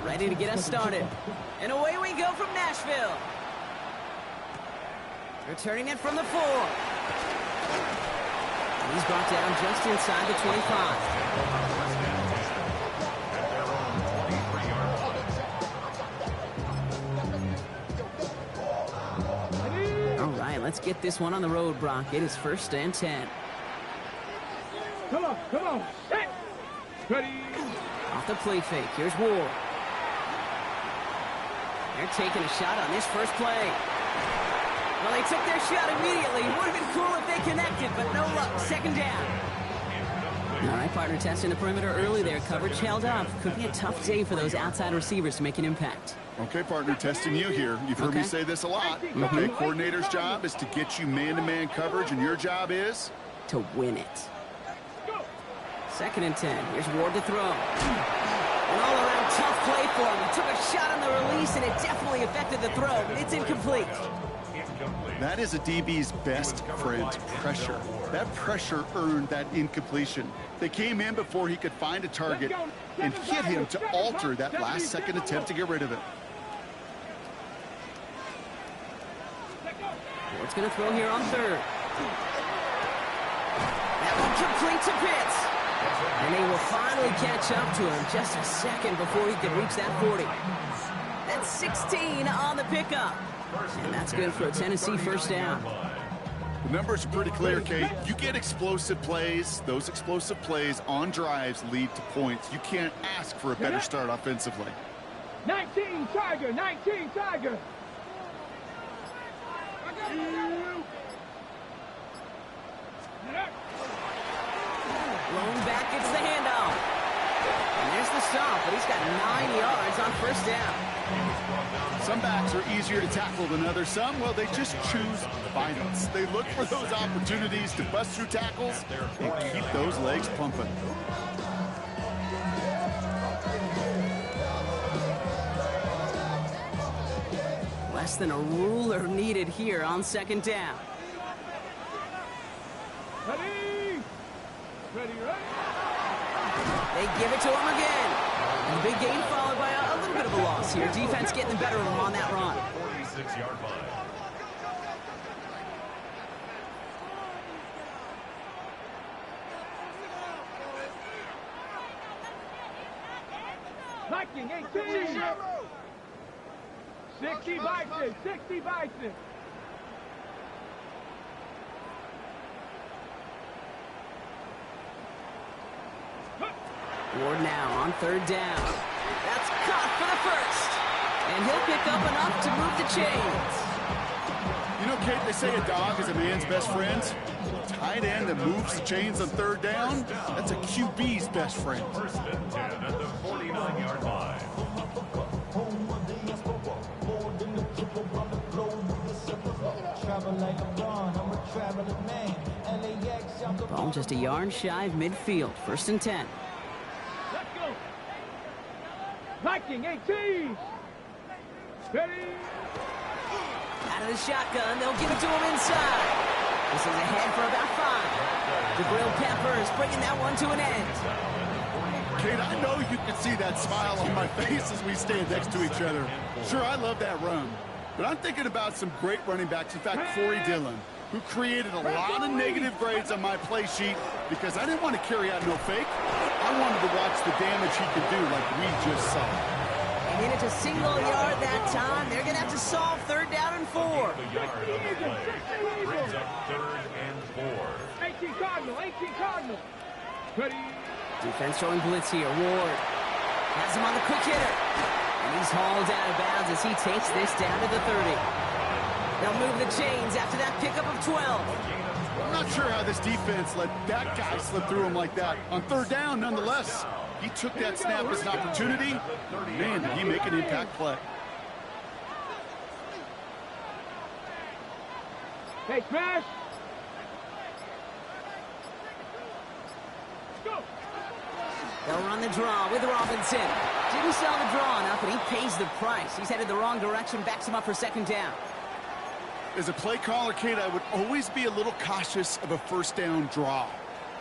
ready to get us started. And away we go from Nashville. Returning it from the 4. He's brought down just inside the 25. All right, let's get this one on the road, Brock. It is 1st and 10. Come on. Hey. Ready. Off the play fake. Here's Ward. They're taking a shot on this first play. Well, they took their shot immediately. Would have been cool if they connected, but no luck. 2nd down. All right, partner, testing the perimeter early there. Coverage held up. Could be a tough day for those outside receivers to make an impact. Okay, partner, testing you here. You've heard me say this a lot. Okay, coordinator's job is to get you man-to-man coverage, and your job is? To win it. 2nd and 10. Here's Ward to throw. An all-around tough play for him. He took a shot on the release, and it definitely affected the throw, but it's incomplete. That is a DB's best friend, pressure. That pressure earned that incompletion. They came in before he could find a target and hit him to alter that last-second attempt to get rid of it. Ward's going to throw here on 3rd. That one complete to Pitts. And they will finally catch up to him just a second before he could reach that 40. That's 16 on the pickup. And that's good for a Tennessee 1st down. The numbers are pretty clear, Kate. You get explosive plays. Those explosive plays on drives lead to points. You can't ask for a better start offensively. 19 Tiger. Blown back, it's the handoff. And there's the stop, but he's got 9 yards on 1st down. Some backs are easier to tackle than others. Some, well, they just choose violence. They look for those opportunities to bust through tackles and keep those legs pumping. Less than a ruler needed here on 2nd down. Ready. They give it to him again. And the big gain followed by a little bit of a loss here. Defense getting the better of him on that run. 46-yard line. Viking 18. 60 Bison. Ward now on 3rd down. That's caught for the 1st. And he'll pick up enough to move the chains. You know, Kate, they say a dog is a man's best friend. Tight end that moves the chains on 3rd down, that's a QB's best friend. 1st and 10 at the 49-yard line. Ball just a yard shy of midfield. 1st and 10. Let's go. Viking 18. Ready. Out of the shotgun, they'll give it to him inside. This is ahead for about 5. The grilled peppers bringing that one to an end. Kate, I know you can see that smile on my face as we stand next to each other. Sure, I love that run. But I'm thinking about some great running backs. In fact, Corey Dillon, who created a lot of negative grades on my play sheet because I didn't want to carry out no fake. I wanted to watch the damage he could do like we just saw. And in it to single yard that time. They're going to have to solve 3rd down and 4. The yard on the play brings up 3rd and 4. 18 Cardinal. Ready. Defense showing blitz here. Ward has him on the quick hitter. And he's hauled out of bounds as he takes this down to the 30. They'll move the chains after that pickup of 12. I'm not sure how this defense let that guy slip through him like that. On 3rd down, nonetheless, he took that snap as an opportunity. Man, did he make an impact play. Hey, Smash. They'll run the draw with Robinson. Didn't sell the draw enough, and he pays the price. He's headed the wrong direction, backs him up for 2nd down. As a play caller, Kate, I would always be a little cautious of a 1st down draw.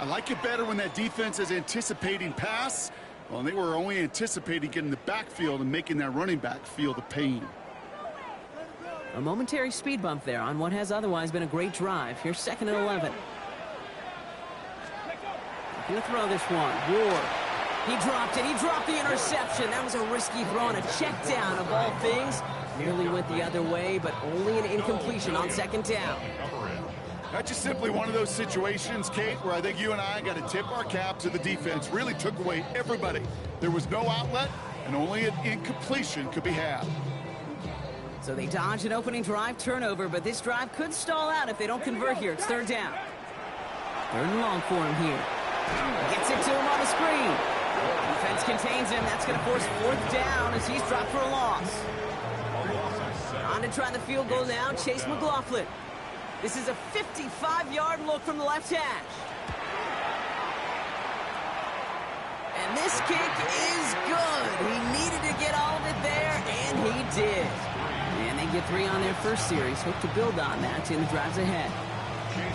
I like it better when that defense is anticipating pass Well, they were only anticipating getting the backfield and making that running back feel the pain. A momentary speed bump there on what has otherwise been a great drive. Here's 2nd and 11. Going to throw this one. Ward. He dropped it. He dropped the interception. That was a risky throw and a check down of all things. Nearly went the other way, but only an incompletion on 2nd down. That's just simply one of those situations, Kate, where I think you and I got to tip our cap to the defense. Really took away everybody. There was no outlet, and only an incompletion could be had. So they dodge an opening drive turnover, but this drive could stall out if they don't convert here. It's 3rd down. 3rd and long for him here. Gets it to him on the screen. Defense contains him. That's going to force 4th down as he's dropped for a loss. On to try the field goal now, Chase McLaughlin. This is a 55-yard look from the left hash. And this kick is good. He needed to get all of it there, and he did. And they get 3 on their first series. Hope to build on that in the drives ahead.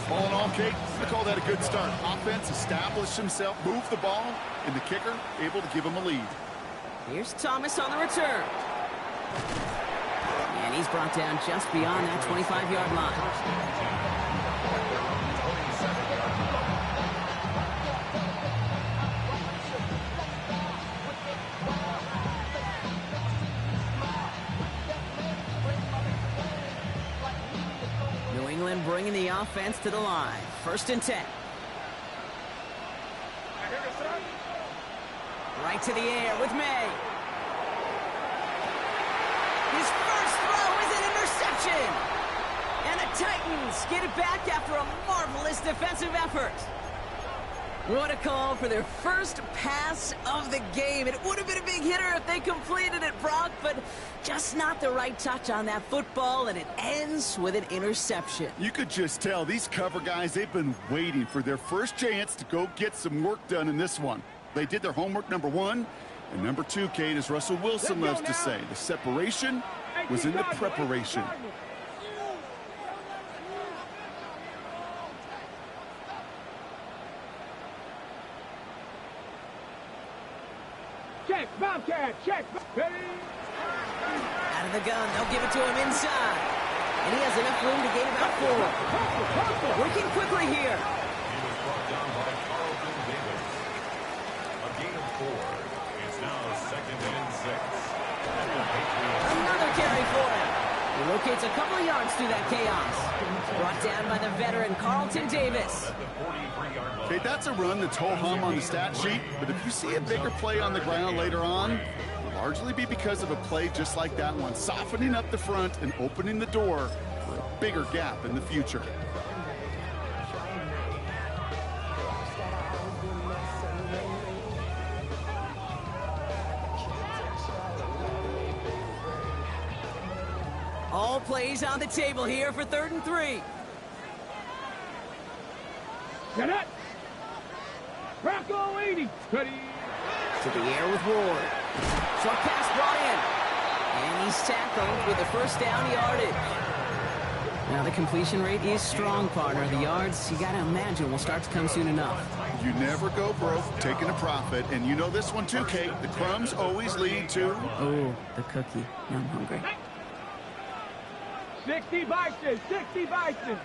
All in all, Kate, I call that a good start. Offense established himself, moved the ball, and the kicker able to give him a lead. Here's Thomas on the return. And he's brought down just beyond that 25-yard line. New England bringing the offense to the line. 1st and 10. Right to the air with May. His first throw is an interception. And the Titans get it back after a marvelous defensive effort. What a call for their first pass of the game. It would have been a big hitter if they completed it, Brock, but just not the right touch on that football, and it ends with an interception. You could just tell these cover guys, they've been waiting for their first chance to go get some work done in this one. They did their homework, number 1. And number 2, Kate, as Russell Wilson loves to say, the separation was in the preparation. Check, Bobcat, check. Ready? Out of the gun, they'll give it to him inside. And he has enough room to gain about 4. Working quickly here. He was brought down by Carlton Davis. A gain of 4. It's now 2nd and 6. Another carry for him. He locates a couple of yards through that chaos. Brought down by the veteran Carlton Davis. Okay, that's a run that's ho-hum on the stat sheet, but if you see a bigger play on the ground later on, it'll largely be because of a play just like that one, softening up the front and opening the door for a bigger gap in the future. All plays on the table here for 3rd and 3. Get it. Rocco 80. Ready? To the air with Ward. Short pass brought in. And he's tackled with the 1st down yardage. Now the completion rate is strong, partner. The yards, you got to imagine, will start to come soon enough. You never go broke taking a profit, and you know this one too, Kate. The crumbs always lead to... Oh, the cookie. Now I'm hungry. 60 Bison, 60 Bison.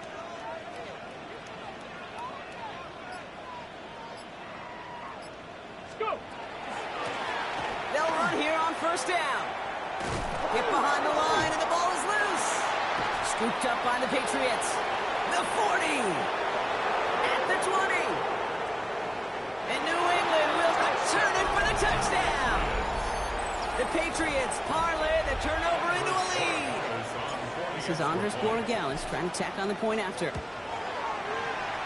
Go. They'll run here on 1st down. Hit behind the line, and the ball is loose. Scooped up by the Patriots. The 40. At the 20. And New England will return it for the touchdown. The Patriots parlay the turnover into a lead. This is Andres Borregales trying to tack on the point after.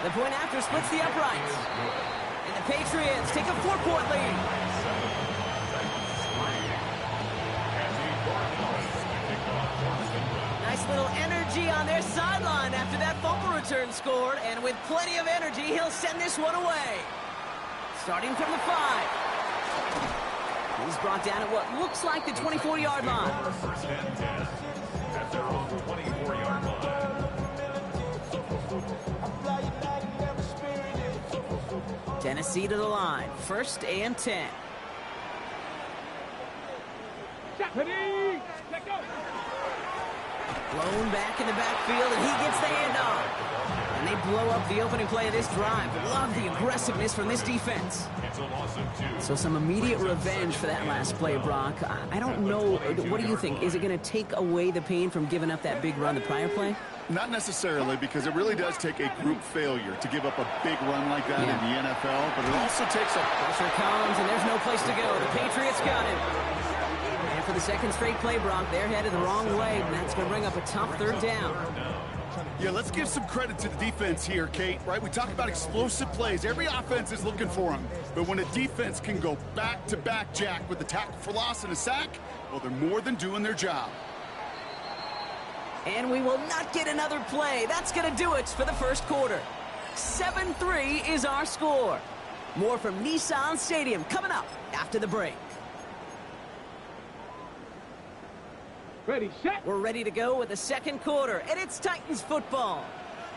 The point after splits the uprights. And the Patriots take a 4-point lead. Nice little energy on their sideline after that fumble return scored. And with plenty of energy, he'll send this one away. Starting from the 5. He's brought down at what looks like the 24-yard line. 1st and 10. At their own 24-yard line. Tennessee to the line. 1st and 10. Ready, let go. Blown back in the backfield, and he gets the handoff. And they blow up the opening play of this drive. Love the aggressiveness from this defense. It's a loss of 2. So some immediate revenge for that last play, Brock. I don't know. What do you think? Is it going to take away the pain from giving up that big run the prior play? Not necessarily, because it really does take a group failure to give up a big run like that in the NFL, but it also takes a... Pressure comes, and there's no place to go. The Patriots got him. And for the second straight play, Brock, they're headed the wrong way, and that's going to bring up a tough third down. Yeah, let's give some credit to the defense here, Kate, right? We talk about explosive plays. Every offense is looking for them. But when a defense can go back-to-back, Jack, with a tackle for loss and a sack, well, they're more than doing their job. And we will not get another play. That's going to do it for the first quarter. 7-3 is our score. More from Nissan Stadium coming up after the break. Ready, set. We're ready to go with the second quarter, and it's Titans football.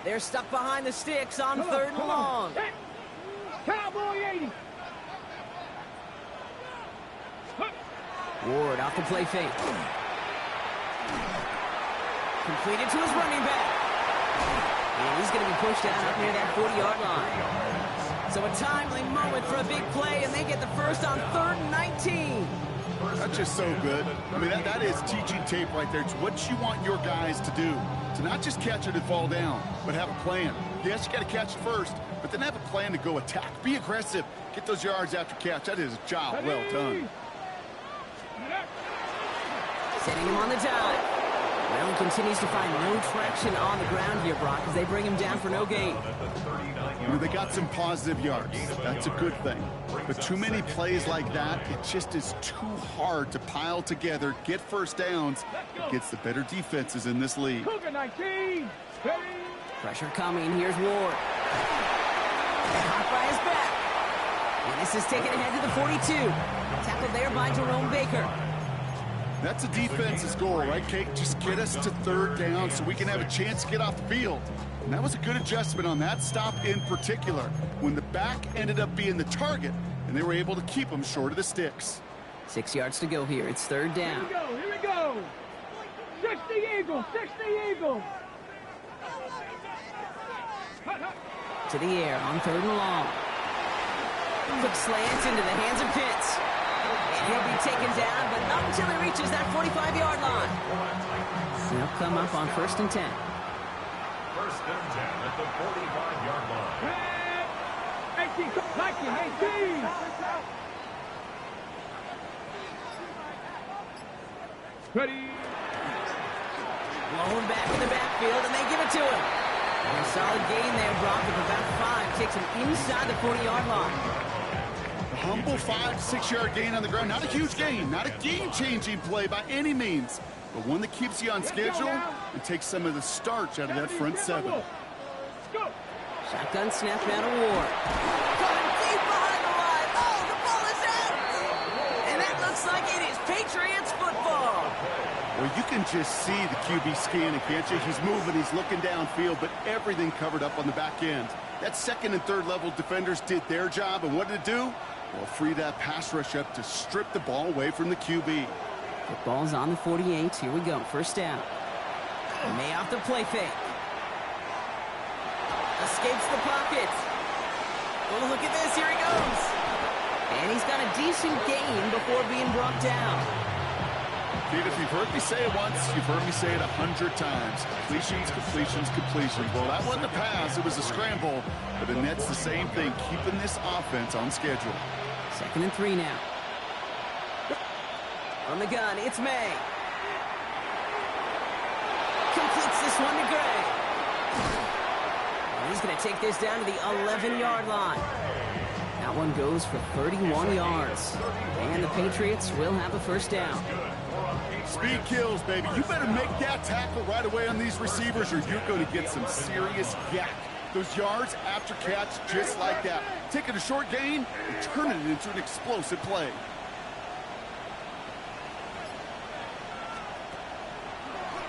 They're stuck behind the sticks on third and long. Set. Cowboy 80. Ward off the play fake. Completed to his running back. And he's going to be pushed out up near that 40-yard line. So a timely moment for a big play, and they get the first on 3rd and 19. That's just so good. I mean, that is teaching tape right there. It's what you want your guys to do. To not just catch it and fall down, but have a plan. Yes, you got to catch it first, but then have a plan to go attack. Be aggressive. Get those yards after catch. That is a job well done. Setting him on the dive. Well, he continues to find no traction on the ground here, Brock, as they bring him down for no gain. You know, they got some positive yards. That's a good thing. But too many plays like that, it just is too hard to pile together, get first downs against the better defenses in this league. Cougar 19. Ready. Pressure coming. Here's Ward. Caught by his back. And this is taken ahead to the 42. Tackled there by Jerome Baker. That's a defense's goal, right, Kate? Just get us to third down so we can have a chance to get off the field. And that was a good adjustment on that stop in particular, when the back ended up being the target, and they were able to keep them short of the sticks. 6 yards to go here. It's third down. Here we go. 60 Eagles. 60 Eagles. To the air on 3rd and long. Quick slant into the hands of Pitts. And he'll be taken down, but not until he reaches that 45-yard line. They'll come up on 1st and 10. 1st and 10 at the 45-yard line. 18. 18. Ready. Blown back in the backfield, and they give it to him. And a solid gain there, Brock, of about 5. Takes him inside the 40-yard line. A humble 5-6 yard gain on the ground. Not a huge gain, not a game-changing play by any means, but one that keeps you on schedule and takes some of the starch out of that front seven. Go. Shotgun snap now to Ward. Coming deep behind the line. Oh, the ball is out. And that looks like it is Patriots football. Well, you can just see the QB scanning, can't you? He's moving, he's looking downfield, but everything covered up on the back end. That 2nd and 3rd level defenders did their job, and what did it do? Well, free that pass rush up to strip the ball away from the QB. The ball's on the 48. Here we go. First down. May off the play fake. Escapes the pocket. Oh, look at this. Here he goes. And he's got a decent gain before being brought down. Pete, if you've heard me say it once, you've heard me say it 100 times. Completions, completions, completions. Well, that wasn't a pass. It was a scramble. But the Nets, the same thing, keeping this offense on schedule. 2nd and 3 now. On the gun, it's May. Completes this one to Gray. And he's going to take this down to the 11-yard line. That one goes for 31 yards. And the Patriots will have a first down. Speed kills, baby. You better make that tackle right away on these receivers or you're going to get some serious yak. Those yards after catch just like that. Taking a short gain and turning it into an explosive play.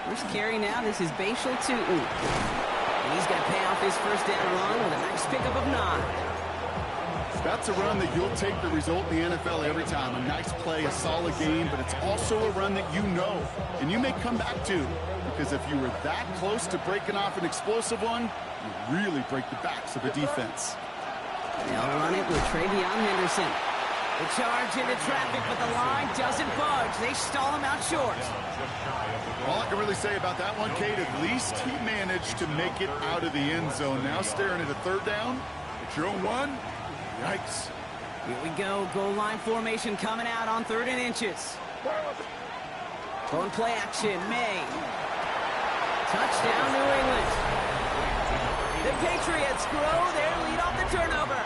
First carry now, this is Bashal Tootin. And he's going to pay off his first down run with a nice pickup of 9. That's a run that you'll take the result in the NFL every time. A nice play, a solid game, but it's also a run that you know and you may come back to, because if you were that close to breaking off an explosive one, you really break the backs of the defense. They'll run it with Travion Henderson. The charge into traffic, but the line doesn't budge. They stall him out short. All I can really say about that one, Kate, at least he managed to make it out of the end zone. Now staring at a third down. It's your own one. Yikes. Here we go. Goal line formation coming out on 3rd and inches. Going play action. May. Touchdown, New England. The Patriots grow their lead off the turnover.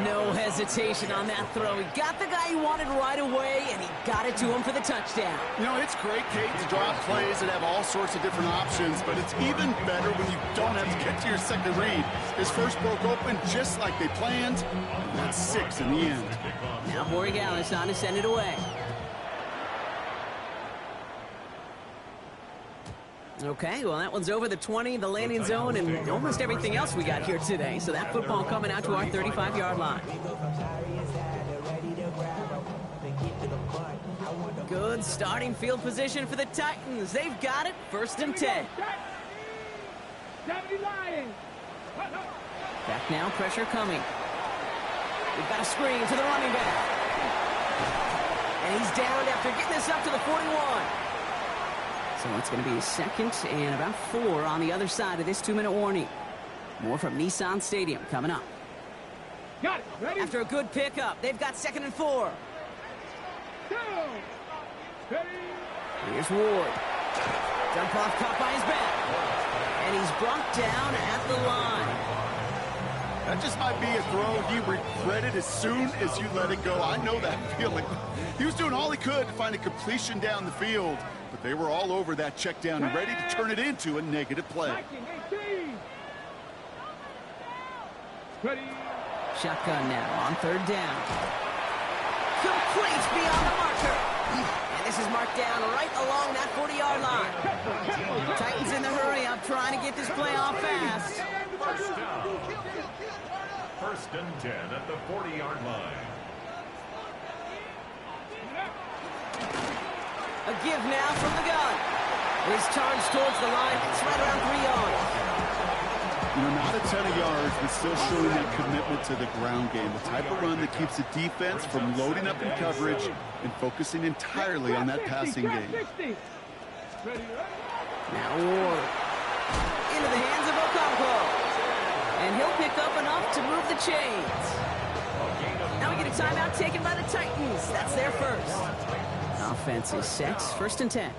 No hesitation on that throw. He got the guy he wanted right away, and he got it to him for the touchdown. You know, it's great, Kate, to draw plays that have all sorts of different options, but it's even better when you don't have to get to your second read. His first broke open just like they planned, and that's 6 in the end. Now Borregales on to send it away. Okay, well, that one's over the 20, the landing zone, and almost everything else we got here today. So that football coming out to our 35-yard line. Good starting field position for the Titans. They've got it, 1st and 10. Back now, pressure coming. We've got a screen to the running back. And he's down after getting this up to the 41. So it's going to be 2nd and about 4 on the other side of this 2-minute warning. More from Nissan Stadium coming up. Got it. Ready? After a good pickup, they've got 2nd and 4. Go. Ready? Here's Ward. Dump off caught by his back. And he's brought down at the line. That just might be a throw he regretted as soon as you let it go. I know that feeling. He was doing all he could to find a completion down the field, but they were all over that check down and ready to turn it into a negative play. 18. Ready? Shotgun now on 3rd down. Complete beyond the marker. And this is marked down right along that 40-yard line. Titans in the hurry up, trying to get this play off fast. 1st down. 1st and 10 at the 40-yard line. A give now from the gun. His charge towards the line. It's right around 3 yards. You know, not a ton of yards, but still showing that commitment to the ground game. The type of run that keeps the defense from loading up in coverage and focusing entirely on that passing game. Now Ward. Into the hands of Okonkwo. And he'll pick up enough to move the chains. Now we get a timeout taken by the Titans. That's their first. Offense is set. 1st and 10.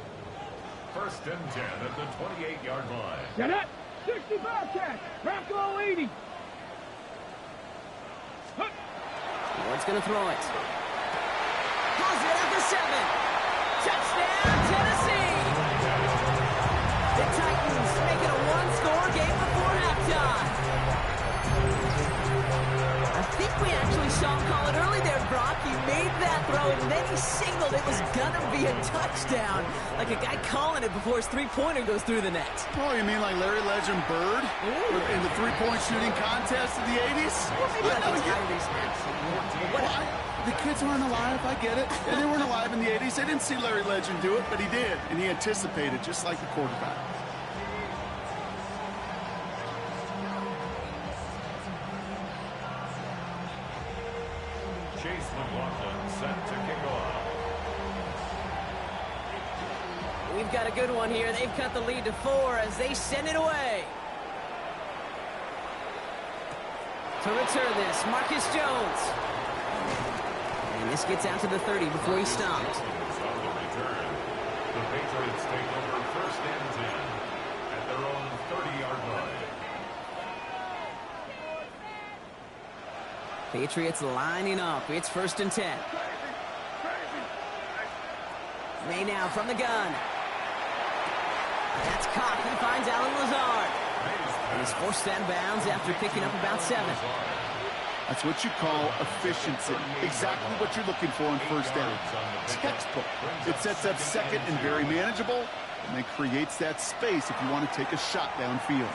1st and 10 at the 28-yard line. Get it. 60 Bobcat. Rocco 80. Ward's going to throw it. Pulls it at the 7. Touchdown, Tennessee. The Titans make it a 1-score game before halftime. I think we actually saw him call it early there, Brock. He made that throw, and then he signaled it was going to be a touchdown. Like a guy calling it before his three-pointer goes through the net. Oh, you mean like Larry Legend Bird in the three-point shooting contest of the 80s? The kids weren't alive, I get it. And they weren't alive in the 80s. They didn't see Larry Legend do it, but he did. And he anticipated, just like the quarterback. Chase McLaughlin set to kick off. We've got a good one here. They've cut the lead to 4 as they send it away. To return this, Marcus Jones. And this gets out to the 30 before he stopped. On the return, the Patriots take over 1st and 10 at their own 30-yard line. Patriots lining up. It's 1st and 10. May now from the gun. That's caught. He finds Alan Lazard. And he's forced out of bounds after picking up about 7. That's what you call efficiency. Exactly what you're looking for on 1st down. Textbook. It sets up 2nd and very manageable, and then creates that space if you want to take a shot downfield.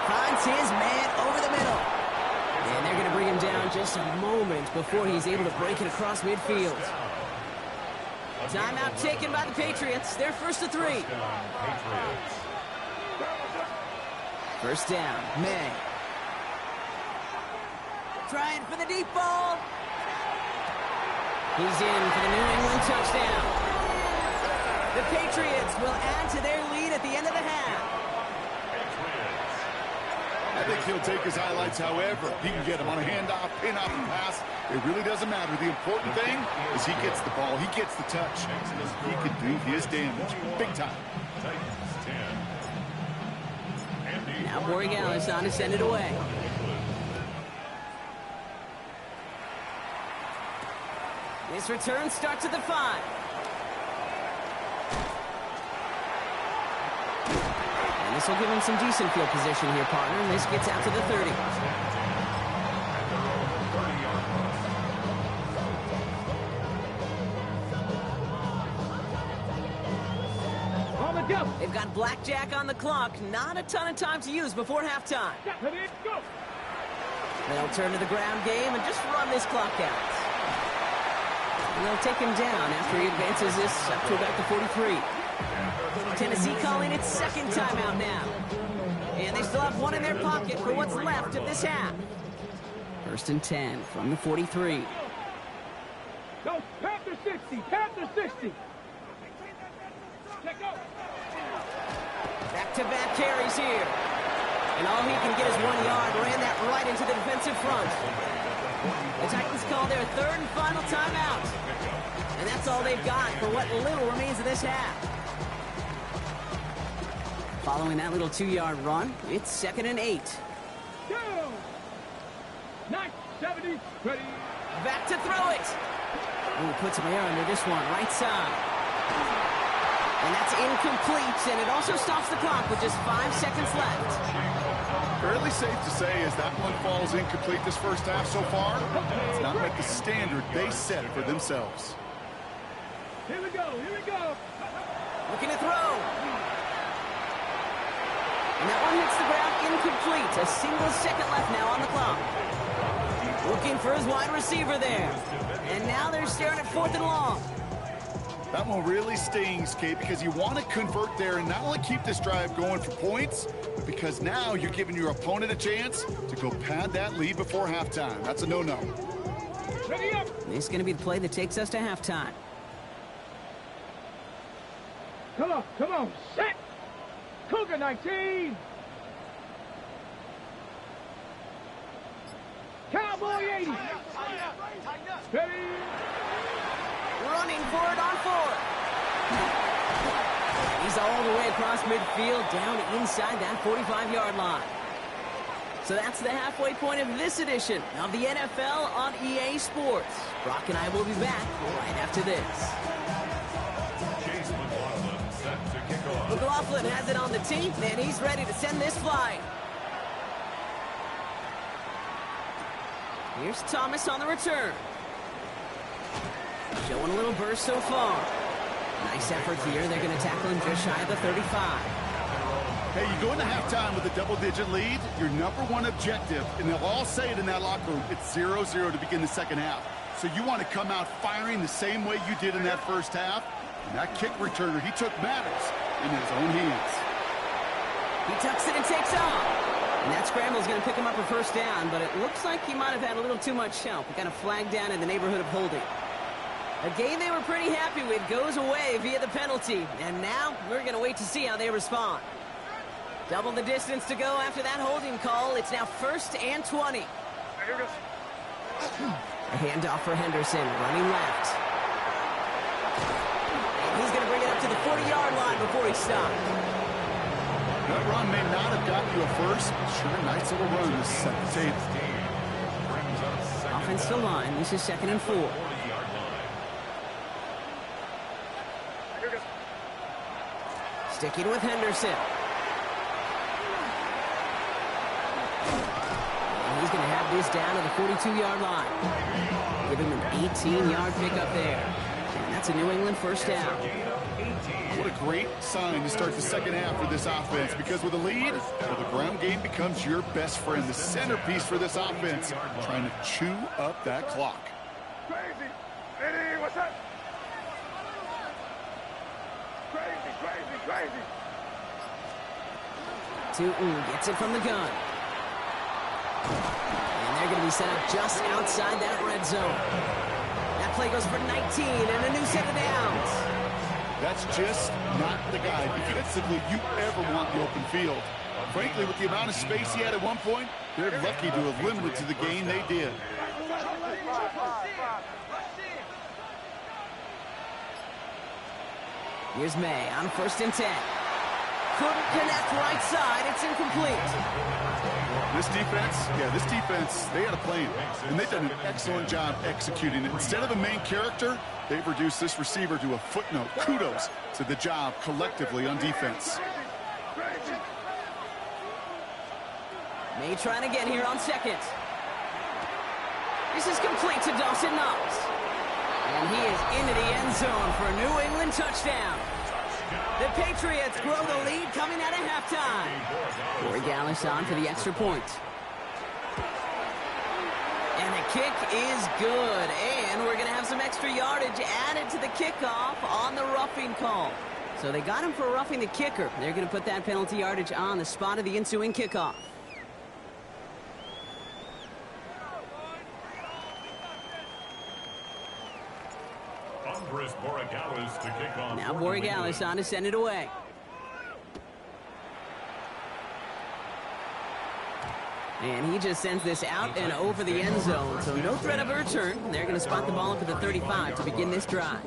Finds his man over the middle. just a moment before he's able to break it across midfield. Timeout taken by the Patriots. They're first to 3. First down, May. Trying for the deep ball. He's in for the New England touchdown. The Patriots will add to their lead at the end of the half. I think he'll take his highlights however he can get them on a handoff, pin-off, and pass. It really doesn't matter. The important thing is he gets the ball. He gets the touch. He can do his damage. Big time. Now Borregale is on to send it away. This return starts at the 5. And this will give him some decent field position here, partner. And this gets out to the 30. On the jump. They've got blackjack on the clock. Not a ton of time to use before halftime. Go. They'll turn to the ground game and just run this clock out. And they'll take him down after he advances this up to about the 43. Tennessee calling its second timeout now. And they still have one in their pocket for what's left of this half. First and 10 from the 43. Go. Panther 60. Panther 60. Check out. Back-to-back carries here. And all he can get is 1 yard. Ran that right into the defensive front. The Titans call their third and final timeout. And that's all they've got for what little remains of this half. Following that little 2-yard run, it's 2nd and 8. Go. 970. Ready. Back to throw it. Ooh, puts some air under this one, right side. And that's incomplete, and it also stops the clock with just 5 seconds left. Fairly safe to say as that one falls incomplete this first half so far, it's not met the standard they set for themselves. Here we go. Here we go. Looking to throw. And that one hits the ground incomplete. A single second left now on the clock. Looking for his wide receiver there. And now they're staring at 4th and long. That one really stings, Kate, because you want to convert there and not only keep this drive going for points, but because now you're giving your opponent a chance to go pad that lead before halftime. That's a no-no. Ready up. This is going to be the play that takes us to halftime. Come on. Come on. Set. Cougar 19. Cowboy 80. Ready. Running for it on 4. He's all the way across midfield, down inside that 45-yard line. So that's the halfway point of this edition of the NFL on EA Sports. Brock and I will be back right after this. McLaughlin has it on the tee, and he's ready to send this flying. Here's Thomas on the return. Showing a little burst so far. Nice effort here. They're going to tackle him just shy of the 35. Hey, you go into halftime with a double-digit lead, your number one objective, and they'll all say it in that locker room, it's 0-0 to begin the second half. So you want to come out firing the same way you did in that first half. And that kick returner, he took matters in his own hands. He tucks it and takes off. And that scramble is going to pick him up a first down, but it looks like he might have had a little too much help. He got a flag down in the neighborhood of holding. A game they were pretty happy with goes away via the penalty. And now we're going to wait to see how they respond. Double the distance to go after that holding call. It's now 1st and 20. A handoff for Henderson, running left. And he's going to bring it up to the 40-yard line before he stopped. That run may not have gotten you a first, but sure, nice little run to set the table. Offensive line, this is 2nd and 4. Sticking with Henderson. And he's going to have this down to the 42-yard line. Give him an 18-yard pickup there. And It's a New England first down. What a great sign to start the second half for this offense, because with a lead, well, the ground game becomes your best friend, the centerpiece for this offense, trying to chew up that clock. Crazy. Eddie, what's up? Crazy, crazy, crazy. Tootin gets it from the gun. And they're going to be set up just outside that red zone. That play goes for 19 and a new set of downs. That's just not the guy defensively you ever want in the open field. Frankly, with the amount of space he had at one point, they're lucky to have limited to the gain they did. Here's May on 1st and 10. Couldn't connect right side. It's incomplete. This defense, they had a plan, and they've done an excellent job executing it. Instead of a main character, they've reduced this receiver to a footnote. Kudos to the job collectively on defense. May trying to get here on 2nd. This is complete to Dawson Knox. And he is into the end zone for a New England touchdown. The Patriots grow the lead coming out of halftime. Corey Gallis on for the extra point. And the kick is good. And we're going to have some extra yardage added to the kickoff on the roughing call. So they got him for roughing the kicker. They're going to put that penalty yardage on the spot of the ensuing kickoff. Now Borregales on to send it away. And he just sends this out and over the end zone, so no threat of a return. They're going to spot the ball up at the 35 to begin this drive.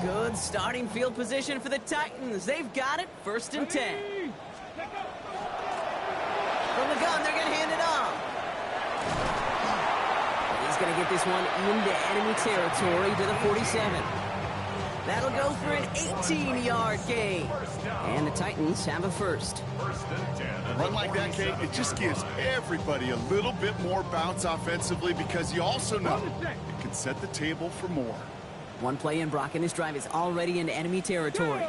Good starting field position for the Titans. They've got it, 1st and 10. From the gun, they're going to hand it off. He's going to get this one into enemy territory to the 47. That'll go for an 18-yard gain. And the Titans have a first. A run like that, Kate, it just gives everybody a little bit more bounce offensively, because you also know it can set the table for more. One play in, Brock, and this drive is already into enemy territory.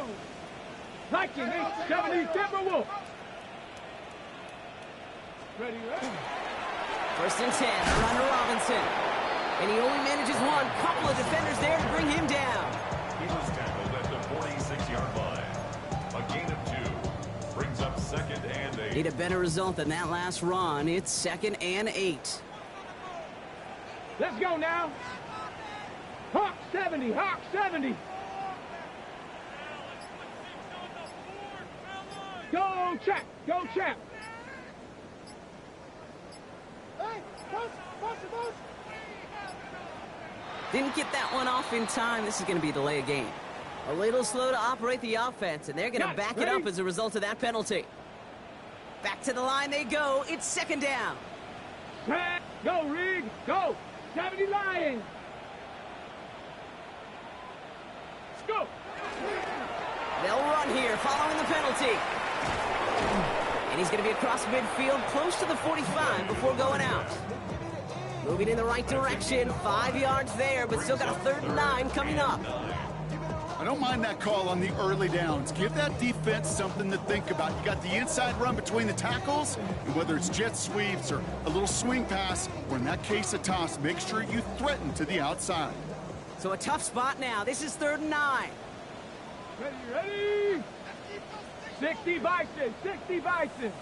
Viking 870 Timberwolf. Ready, ready. 1st and 10, they're under Robinson. And he only manages one. Couple of defenders there to bring him down. He was tackled at the 46-yard line. A gain of 2. Brings up 2nd and 8. Need a better result than that last run. It's 2nd and 8. Let's go now. Hawk 70, Hawk 70. Go, Chap, go, Chap. Didn't get that one off in time. This is going to be a delay of game. A little slow to operate the offense, and they're going to back it up as a result of that penalty. Back to the line they go. It's 2nd down. Go, Rig, go. 70 Lions. Let's go. They'll run here following the penalty. And he's going to be across midfield close to the 45 before going out. Moving in the right direction. 5 yards there, but still got a 3rd and 9 coming up. I don't mind that call on the early downs. Give that defense something to think about. You got the inside run between the tackles, and whether it's jet sweeps or a little swing pass, or in that case a toss, make sure you threaten to the outside. So a tough spot now. This is 3rd and 9. Ready, ready. 60 Bison, 60 Bison.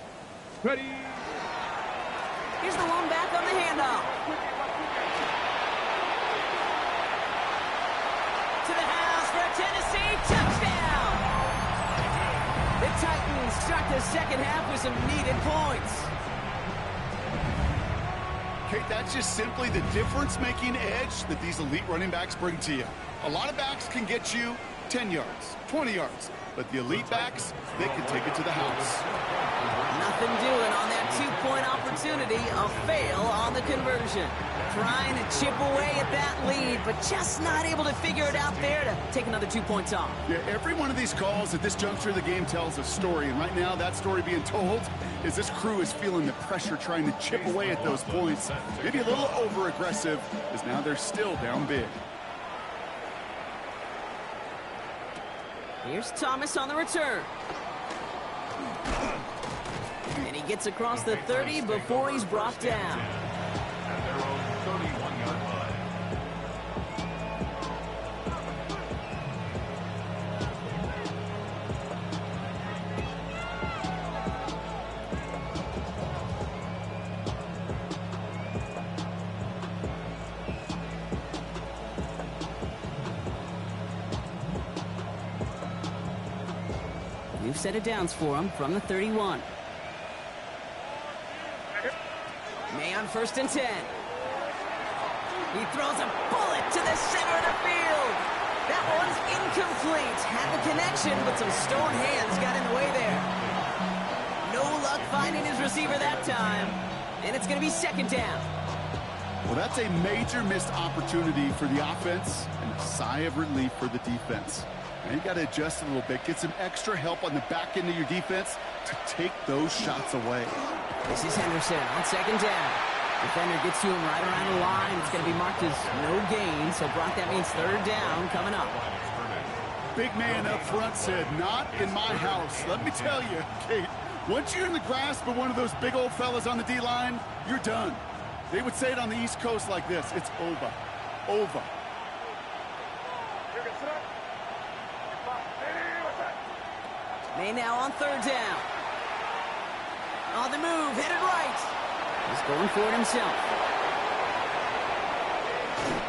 Ready. Here's the one back on the handoff. To the house for a Tennessee touchdown. The Titans start the second half with some needed points. Kate, that's just simply the difference-making edge that these elite running backs bring to you. A lot of backs can get you 10 yards, 20 yards. but the elite backs, they can take it to the house. Nothing doing on that two-point opportunity. A fail on the conversion. Trying to chip away at that lead, but just not able to figure it out there to take another 2 points off. Yeah, every one of these calls at this juncture of the game tells a story, and right now that story being told is this crew is feeling the pressure trying to chip away at those points. Maybe a little over-aggressive, as now they're still down big. Here's Thomas on the return. And he gets across the 30 before he's brought down. At their own 31-yard line. New set of downs for him from the 31. May on 1st and 10. He throws a bullet to the center of the field. That one's incomplete. Had the connection, but some stone hands got in the way there. No luck finding his receiver that time. And it's going to be 2nd down. Well, that's a major missed opportunity for the offense and a sigh of relief for the defense. And you got to adjust a little bit, get some extra help on the back end of your defense to take those shots away. This is Henderson on 2nd down. Defender gets to him right around the line. It's going to be marked as no gain, so Brock, that means 3rd down coming up. Big man up front said, not in my house. Let me tell you, Kate, once you're in the grasp of one of those big old fellas on the D-line, you're done. They would say it on the East Coast like this, it's over. Over. May now on 3rd down. On the move, headed right. He's going for it himself.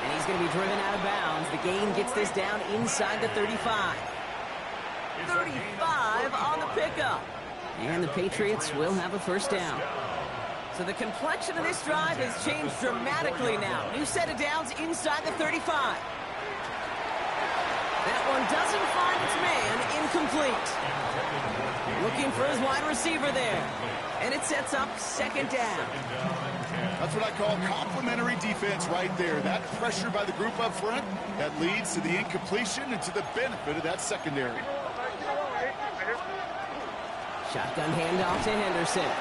And he's going to be driven out of bounds. The gain gets this down inside the 35. 35 on the pickup. And the Patriots will have a 1st down. So the complexion of this drive has changed dramatically now. New set of downs inside the 35. That one doesn't find its man, incomplete. Looking for his wide receiver there. And it sets up 2nd down. That's what I call complimentary defense right there. That pressure by the group up front, that leads to the incompletion and to the benefit of that secondary. Shotgun handoff to Henderson.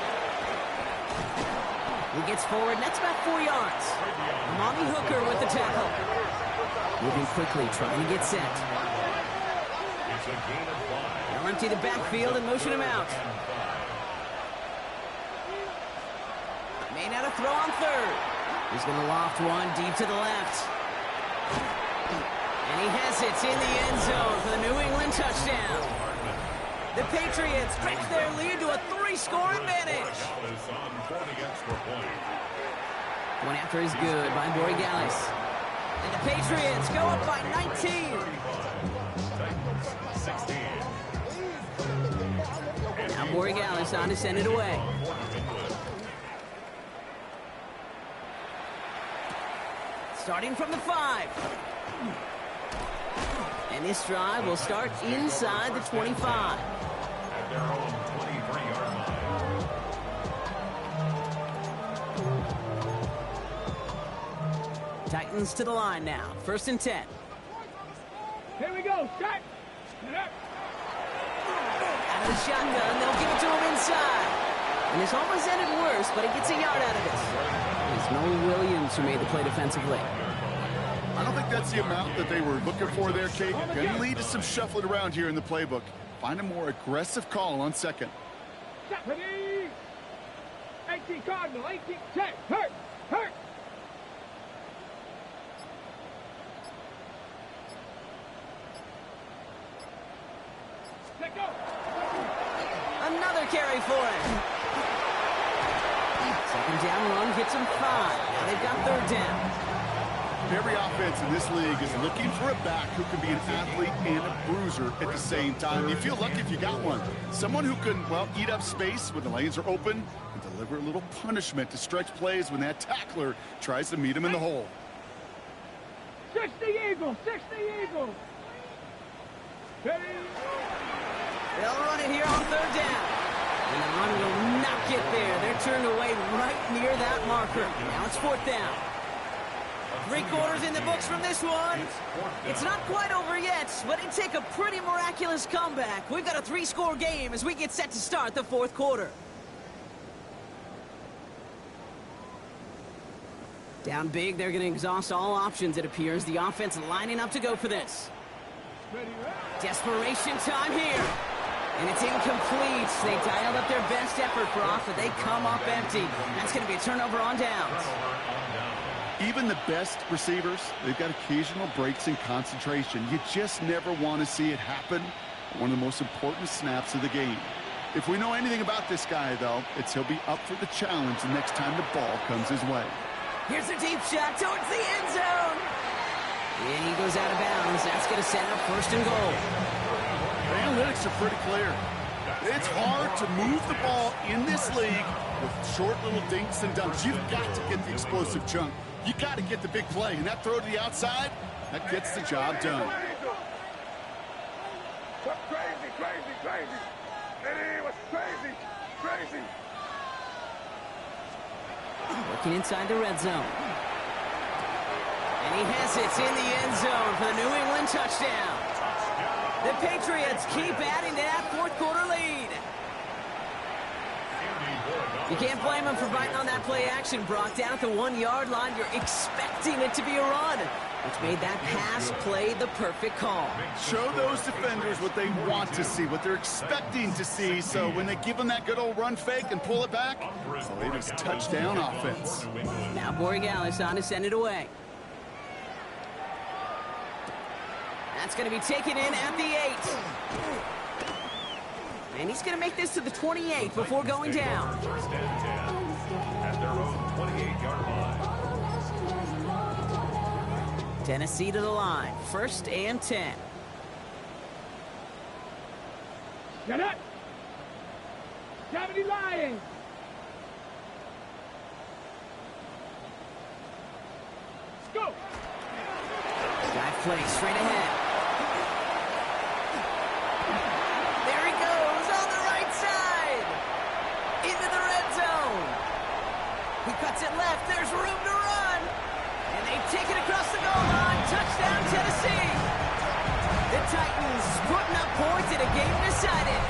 He gets forward, and that's about 4 yards. Mommy Hooker with the tackle. Moving quickly, trying to get set. It's a gain of 5. They'll empty the backfield and motion him out. May not have throw on 3rd. He's going to loft one deep to the left. And he has it in the end zone for the New England touchdown. The Patriots stretch their lead to a 3-score advantage. One after is good by Borregales. And the Patriots go up by 19. Now Borregales on to send it away. Starting from the 5. And this drive will start inside the 25. At their own 23-yard line. Titans to the line now. 1st and 10. Here we go. Shot. Out of the shotgun, they'll give it to him inside. And this almost ended worse, but he gets a yard out of this. It's Nolan Williams who made the play defensively. I don't think that's the amount that they were looking for there, Kate. Going to lead to some shuffling around here in the playbook. Find a more aggressive call on 2nd. 18 Cardinal, 18, 10, hurt. Let go. Another carry for him. 2nd down run gets him 5. Now they've got 3rd down. Every offense in this league is looking for a back who can be an athlete and a bruiser at the same time. You feel lucky if you got one. Someone who can, well, eat up space when the lanes are open and deliver a little punishment to stretch plays when that tackler tries to meet him in the hole. 60 Eagles, 60 Eagles. Ready? They'll run it here on third down. And the run will not get there. They're turned away right near that marker. Now it's fourth down. 3 quarters in the books from this one. It's not quite over yet, but it'd take a pretty miraculous comeback. We've got a 3-score game as we get set to start the fourth quarter. Down big, they're going to exhaust all options, it appears. The offense lining up to go for this. Desperation time here. And it's incomplete. They dialed up their best effort, Brock, but they come up empty. That's going to be a turnover on downs. Even the best receivers, they've got occasional breaks in concentration. You just never want to see it happen on one of the most important snaps of the game. If we know anything about this guy, though, it's he'll be up for the challenge the next time the ball comes his way. Here's a deep shot towards the end zone. And he goes out of bounds. That's going to set up first and goal. The analytics are pretty clear. It's hard to move the ball in this league with short little dinks and dunks. You've got to get the explosive chunk. You got to get the big play. And that throw to the outside, that gets the job done. Crazy. It was crazy. Working inside the red zone. And he has it in the end zone for the New England touchdown. The Patriots keep adding to that fourth quarter lead. You can't blame him for biting on that play action, Brock. Down at the 1-yard line, you're expecting it to be a run, which made that pass play the perfect call. Show those defenders what they want to see, what they're expecting to see, so when they give them that good old run fake and pull it back, so it is touchdown offense. Now Borregales on to send it away. That's going to be taken in at the 8. And he's going to make this to the 28 before going down. First and 10 at their own 28-yard line. Tennessee to the line. First and 10. Get up! 70 Lions! Let's go! Dive play straight ahead. There he goes on the right side. Into the red zone. He cuts it left. There's room to run. And they take it across the goal line. Touchdown, Tennessee. The Titans putting up points in a game decided.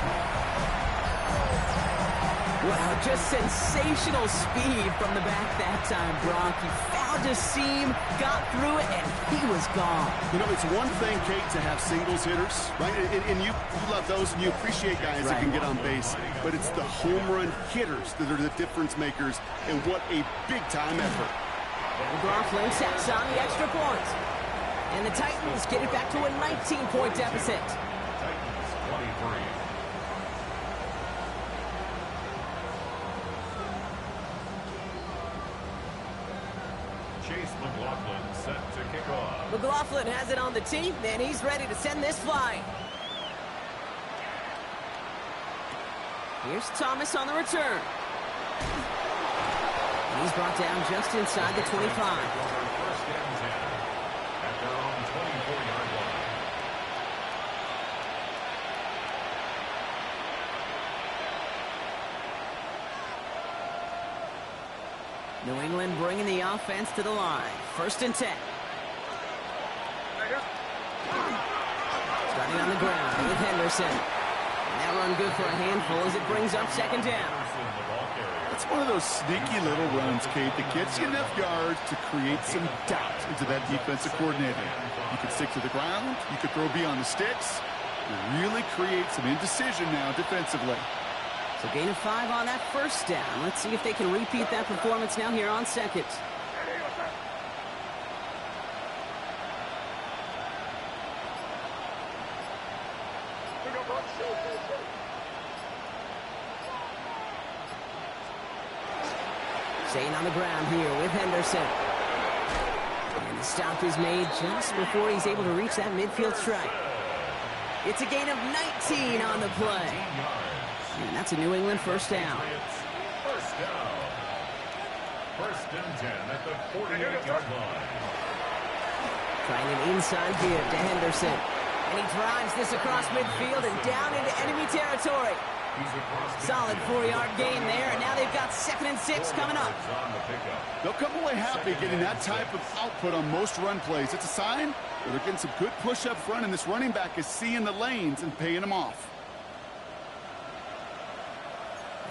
Wow, just sensational speed from the back that time, Brock. He found a seam, got through it, and he was gone. You know, it's one thing, Kate, to have singles hitters, right? And you love those, and you appreciate guys that can get on base. But it's the home run hitters that are the difference makers, and what a big-time effort. McLaughlin sacks on the extra point. And the Titans get it back to a 19-point deficit. Titans 23. Chase McLaughlin set to kick off. McLaughlin has it on the tee, and he's ready to send this flying. Here's Thomas on the return. And he's brought down just inside the 25. First and 10 at their own 24-yard line. New England bringing the offense to the line. First and 10. Starting on the ground with Henderson. And that run good for a handful as it brings up second down. It's one of those sneaky little runs, Kate, that gets you enough yards to create some doubt into that defensive coordinator. You could stick to the ground. You could throw beyond the sticks. You really create some indecision now defensively. So gain of 5 on that first down. Let's see if they can repeat that performance now here on second. Staying on the ground here with Henderson. And the stop is made just before he's able to reach that midfield strike. It's a gain of 19 on the play. And that's a New England first down. First down. First and 10 at the 48-yard line. Trying an inside give to Henderson. And he drives this across midfield and down into enemy territory. Solid 4-yard gain there, and now they've got 2nd and 6 coming up. They'll come away happy getting that type of output on most run plays. It's a sign that they're getting some good push up front, and this running back is seeing the lanes and paying them off.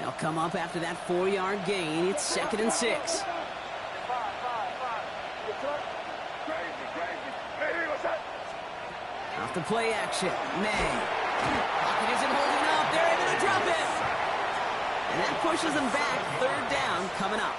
They'll come up after that 4-yard gain. It's 2nd and 6. Off the play action. May. Pocket isn't holding up. They're able to drop it. And that pushes them back. 3rd down coming up.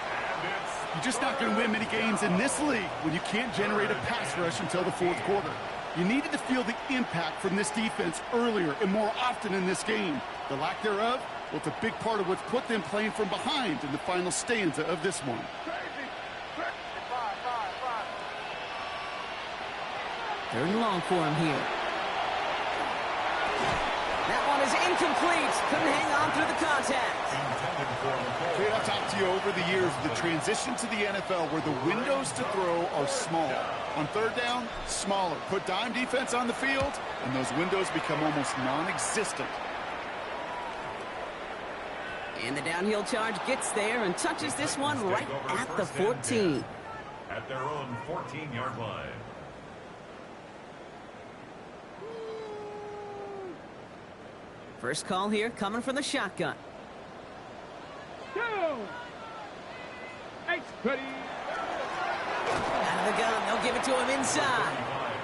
You're just not going to win many games in this league when you can't generate a pass rush until the 4th quarter. You needed to feel the impact from this defense earlier and more often in this game. The lack thereof, well, it's a big part of what's put them playing from behind in the final stanza of this one. 3rd and long for him here. That one is incomplete. Couldn't hang on through the contact. Okay, I've talked to you over the years of the transition to the NFL where the windows to throw are small. On 3rd down, smaller. Put dime defense on the field, and those windows become almost non-existent. And the downhill charge gets there and touches this one right at the 14. At their own 14-yard line. First call here coming from the shotgun. Go! Ready. Out of the gun, they'll give it to him inside.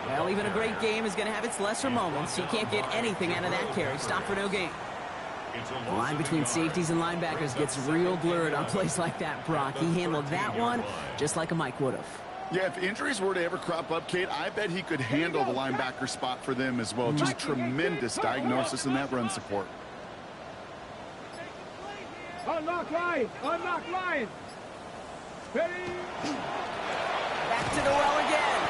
Well, even a great game is going to have its lesser moments. He can't get anything out of that carry. Stop for no gain. The line between safeties and linebackers gets real blurred on plays like that, Brock. He handled that one just like a Mike would have. Yeah, if injuries were to ever crop up, Kate, I bet he could handle the linebacker spot for them as well. Just tremendous diagnosis in that run support. Unlock line! Unlock line! Ready! Back to the well again.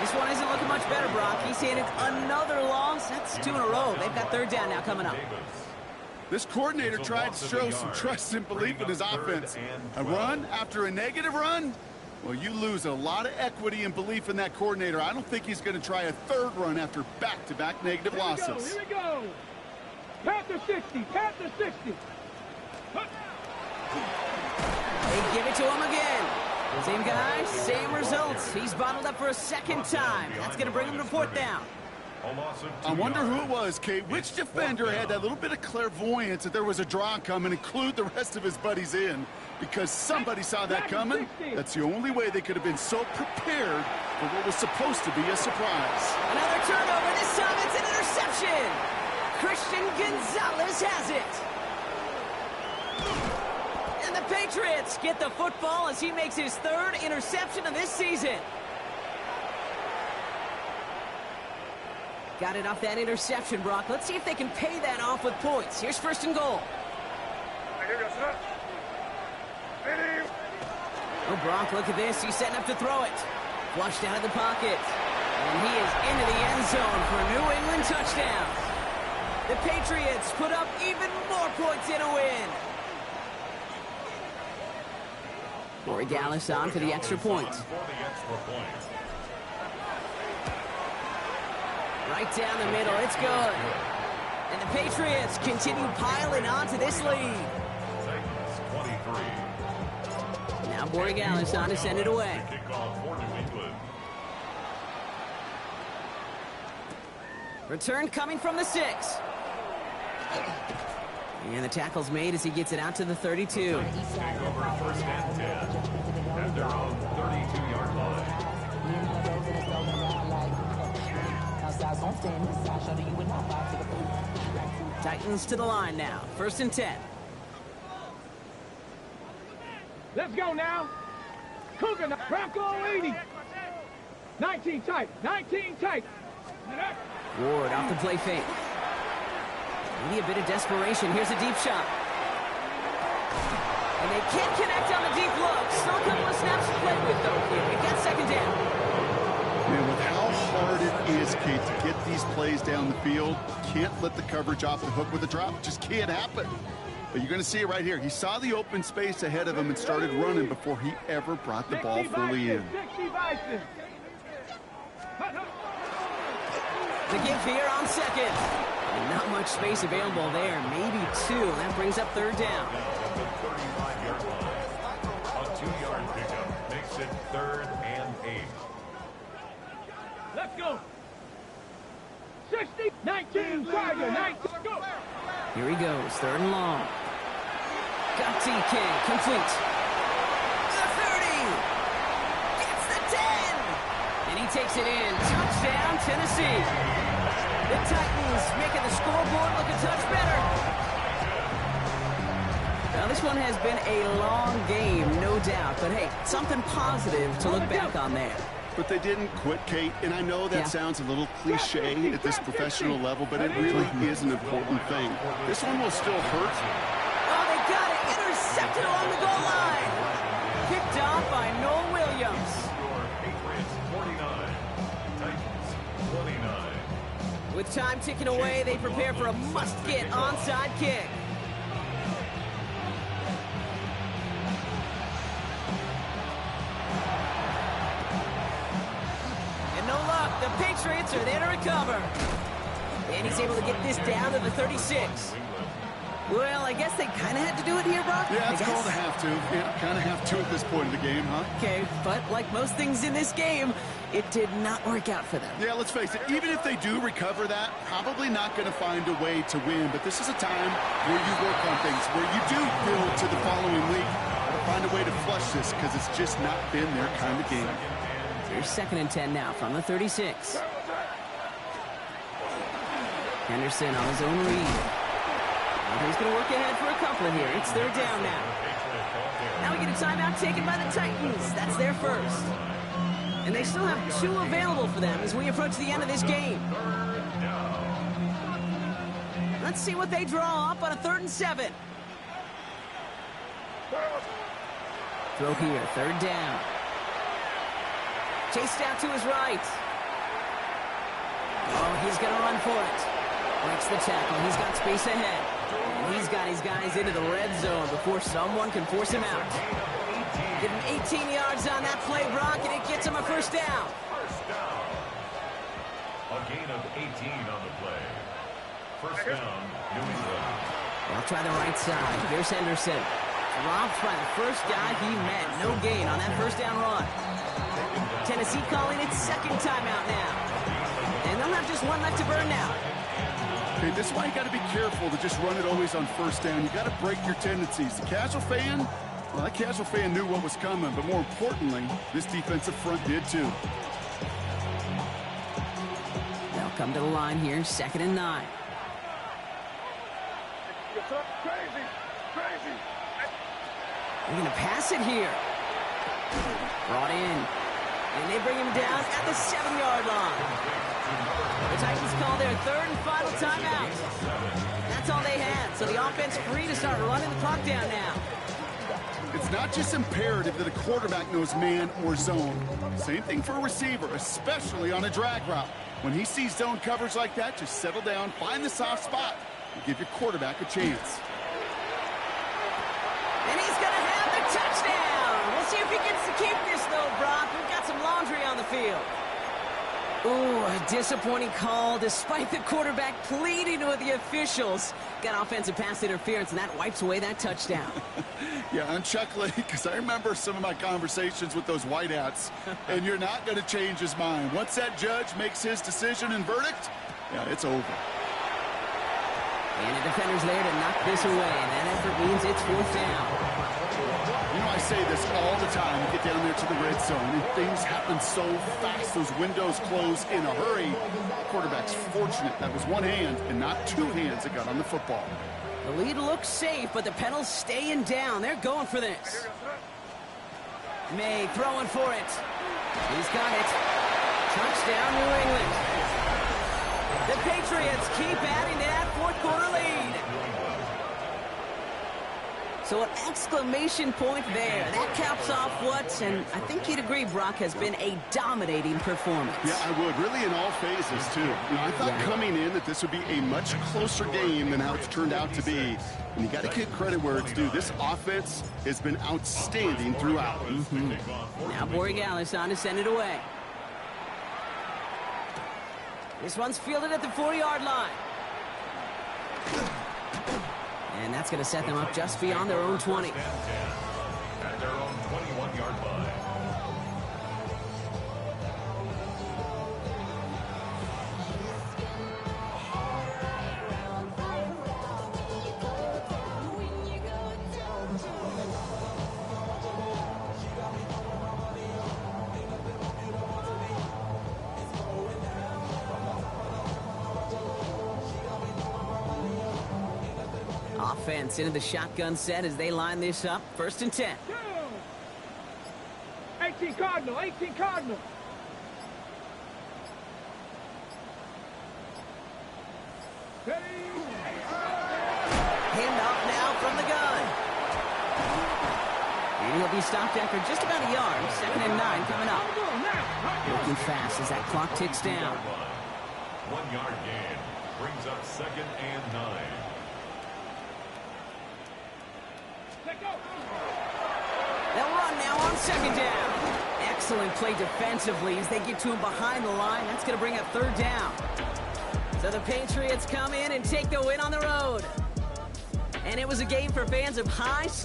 This one isn't looking much better, Brock. He's handed another loss. That's 2 in a row. They've got 3rd down now coming up. This coordinator tried to show some trust and belief in his offense. A run after a negative run? Well, you lose a lot of equity and belief in that coordinator. I don't think he's going to try a 3rd run after back-to-back negative losses. Here we go. Panther 60. Panther 60. They give it to him again. Same guy, same results. He's bottled up for a 2nd time. That's going to bring him to 4th down. I wonder who it was, Kate. Which defender had that little bit of clairvoyance that there was a draw coming, include the rest of his buddies in? Because somebody saw that coming. That's the only way they could have been so prepared for what was supposed to be a surprise. Another turnover. This time it's an interception. Christian Gonzalez has it. And the Patriots get the football as he makes his 3rd interception of this season. Got it off that interception, Brock. Let's see if they can pay that off with points. Here's 1st and goal. Oh, Brock, look at this. He's setting up to throw it. Flushed out of the pocket. And he is into the end zone for a New England touchdown. The Patriots put up even more points in a win. Corey Gallis on for the extra point. Right down the middle. It's good. And the Patriots continue piling on to this lead. Now Borregales on to send it away. Return coming from the 6. And the tackle's made as he gets it out to the 32. Take over 1st and 10 at their own 32-yard line. Titans to the line now. 1st and 10. Let's go now. Cougar, Bronco 80. 19 tight. 19 tight. Ward off the play fake. Maybe a bit of desperation. Here's a deep shot. And they can't connect on the deep look. Still a couple of snaps to play with, though, here. They've got 2nd down. Man, with how hard it is, Kate, to get these plays down the field, can't let the coverage off the hook with a drop. It just can't happen. But you're going to see it right here. He saw the open space ahead of him and started running before he ever brought the ball fully in. To give here on second. And not much space available there. Maybe two. That brings up third down. At the 35-yard line. A 2-yard pickup makes it 3rd and 8. Let's go. 60, 19, Tiger, 19, go. Here he goes, 3rd and long. Got TK, complete. The 30. Gets the 10. And he takes it in. Touchdown, Tennessee. The Titans making the scoreboard look a touch better. Now, this one has been a long game, no doubt. But, hey, something positive to look back on there. But they didn't quit, Kate, and I know that sounds a little cliche at this professional level, but it really is an important thing. This one will still hurt. Oh, they got it. Intercepted along the goal line. Picked off by Noel Williams. Score Patriots 49. Titans 29. With time ticking away, they prepare for a must-get onside kick. The Patriots are there to recover. And he's able to get this down to the 36. Well, I guess they kind of had to do it here, Brock. Yeah, it's called a have to. Yeah, kind of have to at this point of the game, huh? Okay, but like most things in this game, it did not work out for them. Yeah, let's face it. Even if they do recover that, probably not going to find a way to win. But this is a time where you work on things, where you do build to the following week. Find a way to flush this because it's just not been their kind of game. Here's 2nd and 10 now from the 36. Henderson on his own read. Well, he's going to work ahead for a couple here. It's 3rd down now. Now we get a timeout taken by the Titans. That's their first. And they still have 2 available for them as we approach the end of this game. Let's see what they draw up on a 3rd and 7. Throw here, 3rd down. Chased out to his right. Oh, he's going to run for it. Breaks the tackle. He's got space ahead. And he's got his guys into the red zone before someone can force him out. Give him 18 yards on that play, Brock, and it gets him a 1st down. A gain of 18 on the play. 1st down, New England. They'll try the right side. Here's Henderson. Dropped by the first guy he met. No gain on that 1st down run. Tennessee calling its 2nd timeout now. And they'll have just 1 left to burn now. Okay, this is why you got to be careful to just run it always on 1st down. You got to break your tendencies. The casual fan, well, that casual fan knew what was coming, but more importantly, this defensive front did too. They'll come to the line here, 2nd and 9. They're going to pass it here. Brought in. And they bring him down at the 7-yard line. The Titans call their 3rd and final timeout. That's all they had. So the offense free to start running the clock down now. It's not just imperative that a quarterback knows man or zone. Same thing for a receiver, especially on a drag route. When he sees zone coverage like that, just settle down, find the soft spot, and give your quarterback a chance. And he's going to have the touchdown. We'll see if he gets to keep this, though, Brock. We've got some laundry on the field. Ooh, a disappointing call despite the quarterback pleading with the officials. Got offensive pass interference, and that wipes away that touchdown. Yeah, I'm chuckling because I remember some of my conversations with those white hats, and you're not going to change his mind. Once that judge makes his decision and verdict, yeah, it's over. And the defender's there to knock this away, and that effort means it's 4th down. You know, I say this all the time. You get down there to the red zone, and things happen so fast. Those windows close in a hurry. The quarterback's fortunate that was one hand and not 2 hands that got on the football. The lead looks safe, but the Penals staying down. They're going for this. May throwing for it. He's got it. Touchdown, New England. The Patriots keep adding to that 4th quarter lead. So an exclamation point there. That caps off what, and I think you'd agree, Brock, has been a dominating performance. Yeah, I would. Really in all phases, too. You know, I thought coming in that this would be a much closer game than how it's turned out to be. And you got to give credit where it's due. This offense has been outstanding throughout. Now Borregales on to send it away. This one's fielded at the 40-yard line. And that's going to set them up just beyond their own 20. At their own 21-yard line. Offense into the shotgun set as they line this up. 1st and 10. 18 Cardinal, 18 Cardinal. Hand off now from the gun. And he'll be stopped after just about a yard. 2nd and 9 coming up. Looking fast as that clock ticks down. 1 yard gain brings up 2nd and 9. They'll run now on 2nd down. Excellent play defensively as they get to him behind the line. That's going to bring up 3rd down. So the Patriots come in and take the win on the road. And it was a game for fans of high score.